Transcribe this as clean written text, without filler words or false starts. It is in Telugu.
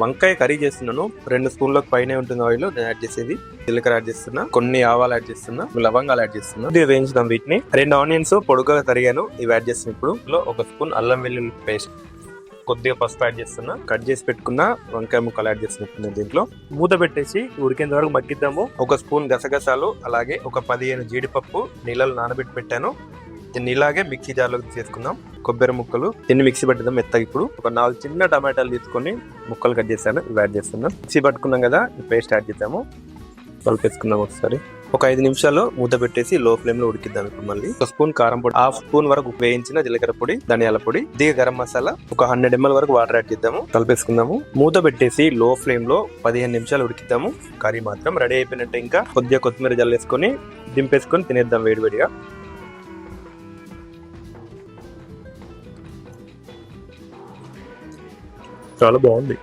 వంకాయ కర్రీ చేస్తున్నాను. 2 స్పూన్లకు పైనే ఉంటుంది ఆయిల్. నేను యాడ్ చేసేది జీలకర్ర యాడ్ చేస్తున్నా, కొన్ని ఆవాలు యాడ్ చేస్తున్నా, లవంగాలు యాడ్ చేస్తున్నా. ఇది వేయించుదాం వీటిని. 2 ఆనియన్స్ పొడుగుగా తరిగాను, ఇవి యాడ్ చేస్తున్నా. ఇప్పుడు 1 స్పూన్ అల్లం వెల్లుల్లి పేస్ట్, కొద్దిగా పసుపు యాడ్ చేస్తున్నా, కట్ చేసి పెట్టుకున్న వంకాయ ముక్కలు యాడ్ చేస్తున్నా. దీంట్లో మూత పెట్టేసి ఉడికేంత వరకు మగ్గిద్దాము. 1 స్పూన్ గసగసాలు, అలాగే ఒక 15 జీడిపప్పు నీళ్ళలో నానబెట్టి పెట్టాను. దీన్ని ఇలాగే మిక్సీ జార్లోకి తీసుకుందాం. కొబ్బరి ముక్కలు దీన్ని మిక్సీ పట్టిద్దాం మెత్తగా. ఇప్పుడు ఒక 4 చిన్న టమాటాలు తీసుకొని ముక్కలు కట్ చేశాను, ఇవి యాడ్ చేస్తున్నాం. మిక్సీ పట్టుకున్నాం కదా, పేస్ట్ యాడ్ చేద్దాము. కలిపేసుకుందాం ఒకసారి. ఒక 5 నిమిషాలు మూత పెట్టేసి లో ఫ్లేమ్ లో ఉడికిద్దాం. ఇప్పుడు మళ్ళీ 1 స్పూన్ కారం పొడి, 1/2 స్పూన్ వరకు వేయించిన జీలకర్ర పొడి, ధనియాల పొడి, దిగ గరం మసాలా, ఒక 100 ml వరకు వాటర్ యాడ్ చేద్దాము. కలిపేసుకుందాము. మూత పెట్టేసి లో ఫ్లేమ్ లో 15 నిమిషాలు ఉడికిద్దాము. కర్రీ మాత్రం రెడీ అయిపోయినట్టే. ఇంకా కొద్దిగా కొత్తిమీర జల్లేసుకొని దింపేసుకొని తినేద్దాం వేడివేడిగా. చాలా బాగుంది.